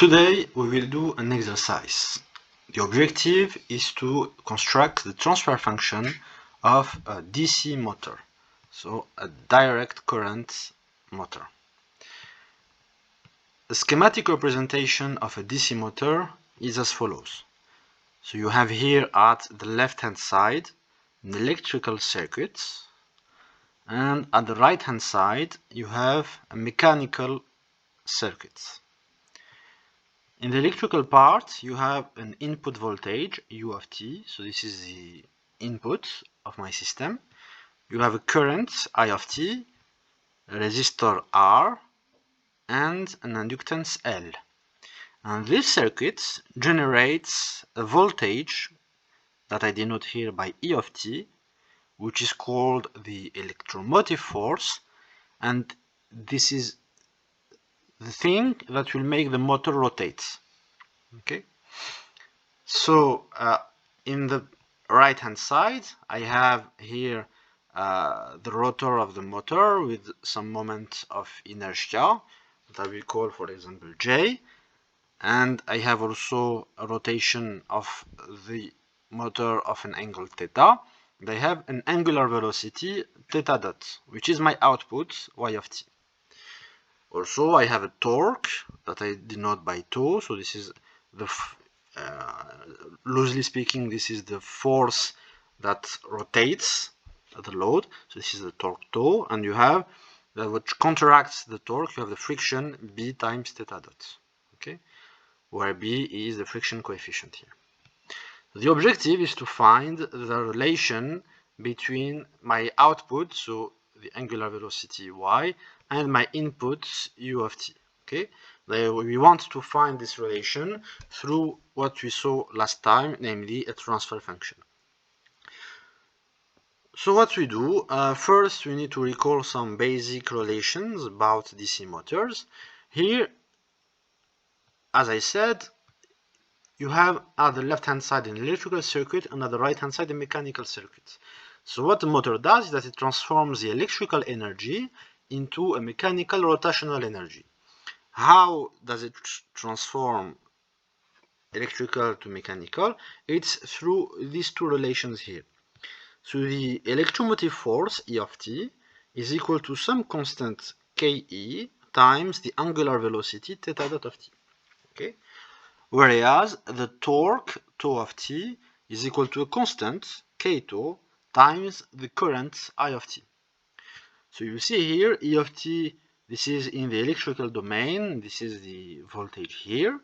Today we will do an exercise. The objective is to construct the transfer function of a DC motor, so a direct current motor. The schematic representation of a DC motor is as follows. So you have here at the left hand side an electrical circuit, and at the right hand side you have a mechanical circuit. In the electrical part, you have an input voltage, U of t, so this is the input of my system. You have a current, I of t, a resistor R, and an inductance L. And this circuit generates a voltage that I denote here by E of t, which is called the electromotive force, and this is the thing that will make the motor rotate. Okay, so in the right hand side I have here the rotor of the motor with some moment of inertia that I will call, for example, J, and I have also a rotation of the motor of an angle theta, and I have an angular velocity theta dot, which is my output Y of t. Also, I have a torque that I denote by tau, so this is the, loosely speaking, this is the force that rotates the load, so this is the torque tau, and you have which counteracts the torque, you have the friction B times theta dot, okay, where B is the friction coefficient here. The objective is to find the relation between my output, so the angular velocity y, and my input U of t. Okay, we want to find this relation through what we saw last time, namely a transfer function. So what we do, first we need to recall some basic relations about DC motors. Here, as I said, you have at the left hand side an electrical circuit and at the right hand side a mechanical circuit. So what the motor does is that it transforms the electrical energy into a mechanical rotational energy. How does it transform electrical to mechanical? It's through these two relations here. So the electromotive force E of t is equal to some constant Ke times the angular velocity theta dot of t. Okay? Whereas the torque tau of t is equal to a constant K tau times the current I of t. So you see here E of t, this is in the electrical domain, this is the voltage here,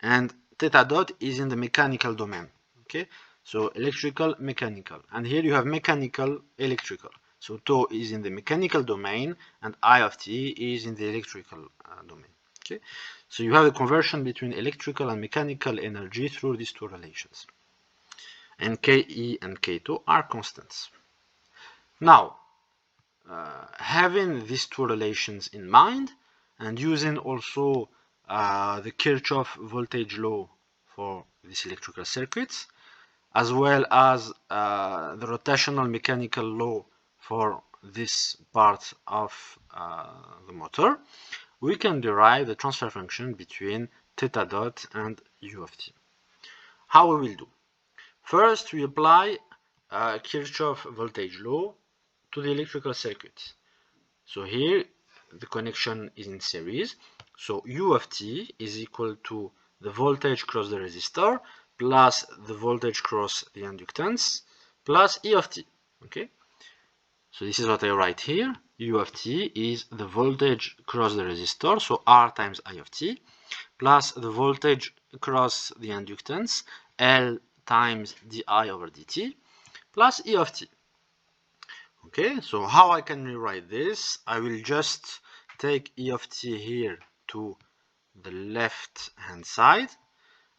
and theta dot is in the mechanical domain. Okay, so electrical, mechanical, and here you have mechanical, electrical. So tau is in the mechanical domain and I of t is in the electrical domain. Okay, so you have a conversion between electrical and mechanical energy through these two relations. And Ke and K tau are constants. Now, having these two relations in mind and using also the Kirchhoff voltage law for these electrical circuits, as well as the rotational mechanical law for this part of the motor, we can derive the transfer function between theta dot and U of t. How we will do? First, we apply Kirchhoff voltage law to the electrical circuit. So here the connection is in series, so U of t is equal to the voltage cross the resistor plus the voltage cross the inductance plus E of t. Okay, so this is what I write here. U of t is the voltage cross the resistor, so R times I of t, plus the voltage cross the inductance, L times di over dt, plus E of t. Okay, so how I can rewrite this? I will just take E of t here to the left hand side,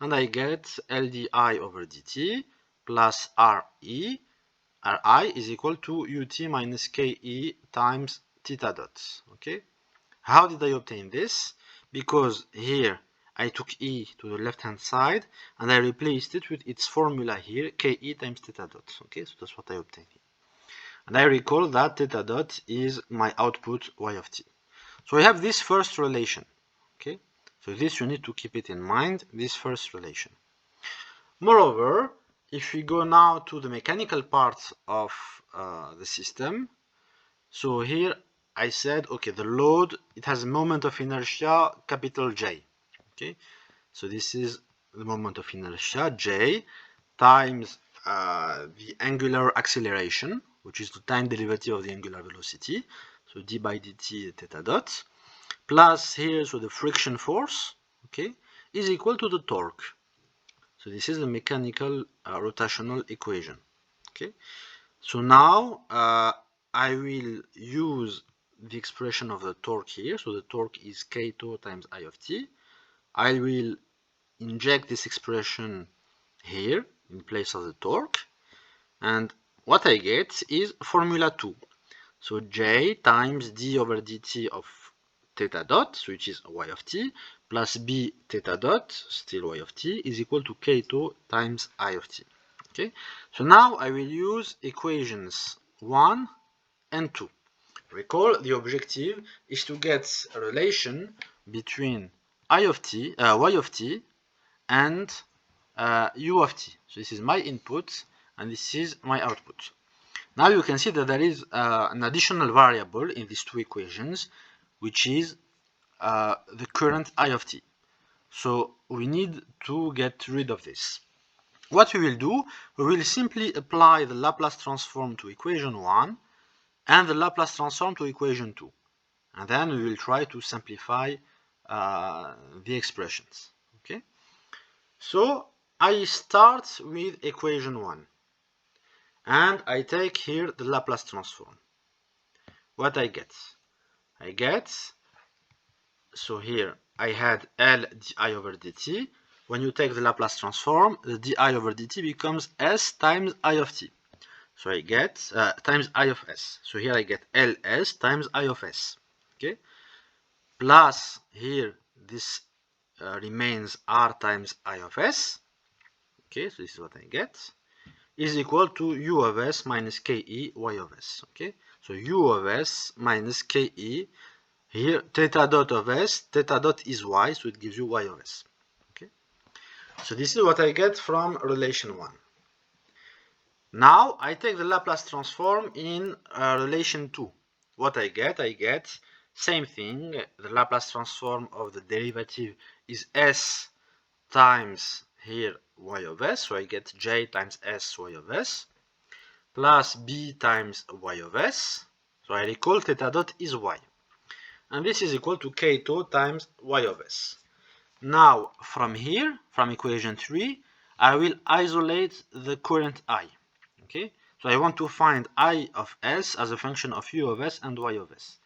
and I get Ldi over dt plus Ri is equal to ut minus Ke times theta dot. Okay, how did I obtain this? Because here I took E to the left hand side and I replaced it with its formula here, Ke times theta dot. Okay, so that's what I obtained here. And I recall that theta dot is my output Y of t. So I have this first relation. Okay, So this you need to keep it in mind, this first relation. Moreover, if we go now to the mechanical part of the system, so here I said, okay, the load, it has a moment of inertia, capital J. Okay, so this is the moment of inertia, J, times the angular acceleration, which is the time derivative of the angular velocity, so d by dt theta dot, plus here, so the friction force, okay, is equal to the torque. So this is the mechanical rotational equation. Okay, so now I will use the expression of the torque here. So the torque is k tau times I of t. I will inject this expression here in place of the torque, and what I get is formula 2. So J times d over dt of theta dot, which is y of t, plus b theta dot, still y of t, is equal to k tau times I of t. Okay, so now I will use equations 1 and 2. Recall, the objective is to get a relation between I of t, y of t, and u of t. So this is my input, and this is my output. Now you can see that there is an additional variable in these two equations, which is the current I of t. So we need to get rid of this. What we will do, we will simply apply the Laplace transform to equation 1 and the Laplace transform to equation 2. And then we will try to simplify the expressions. Okay? So I start with equation 1. And I take here the Laplace transform. What I get? So here I had L di over dt. When you take the Laplace transform, the di over dt becomes s times I of t. So I get times I of s. So here I get ls times I of s. Okay. Plus here this remains r times I of s. Okay, so this is what I get. Is equal to u of s minus ke y of s. Okay, so u of s minus ke, here theta dot of s, theta dot is y, so it gives you y of s. Okay, so this is what I get from relation 1. Now I take the Laplace transform in relation 2. What I get same thing. The Laplace transform of the derivative is s times here y of s, so I get j times s y of s, plus b times y of s, so I recall theta dot is y, and this is equal to k tau times y of s. Now from here, from equation 3, I will isolate the current I. Okay, so I want to find I of s as a function of u of s and y of s.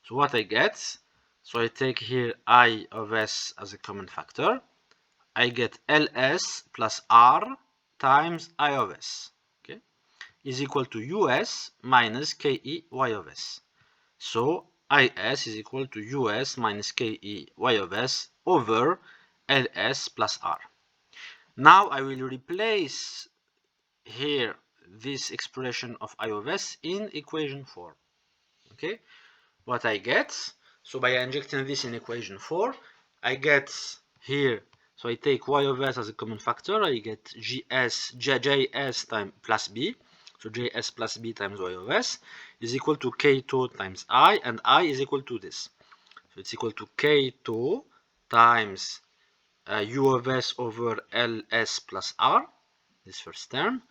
So what I get, so I take here I of s as a common factor, I get ls plus r times I of s, okay, is equal to us minus ke y of s. So is is equal to us minus ke y of s over ls plus r. Now I will replace here this expression of I of s in equation 4. Okay, what I get, so by injecting this in equation 4, I get here, so I take y of s as a common factor, I get js times plus b, so js plus b times y of s is equal to k tau times I, and I is equal to this. So it's equal to k tau times u of s over ls plus r, this first term,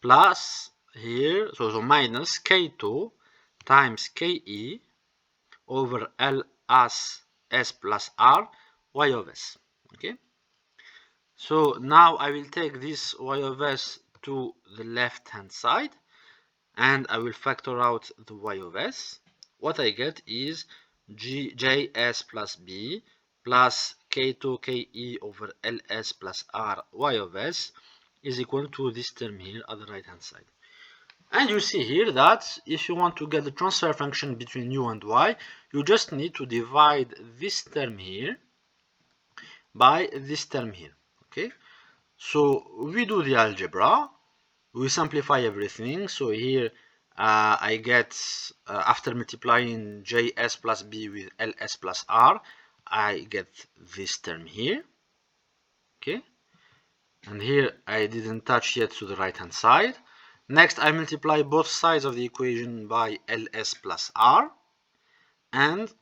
plus here, so minus k tau times ke over ls s plus r y of s. Okay, so now I will take this y of s to the left hand side and I will factor out the y of s. What I get is js plus b plus k tau ke over ls plus r y of s is equal to this term here at the right hand side. And you see here that if you want to get the transfer function between u and y, you just need to divide this term here by this term here. Okay, so we do the algebra, we simplify everything. So here I get, after multiplying js plus b with ls plus r, I get this term here, okay, and here I didn't touch yet to the right hand side. Next I multiply both sides of the equation by ls plus r, and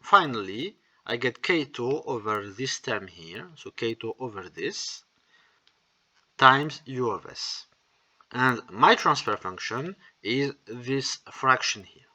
finally I get k2 over this term here, so k2 over this times u of s, and my transfer function is this fraction here.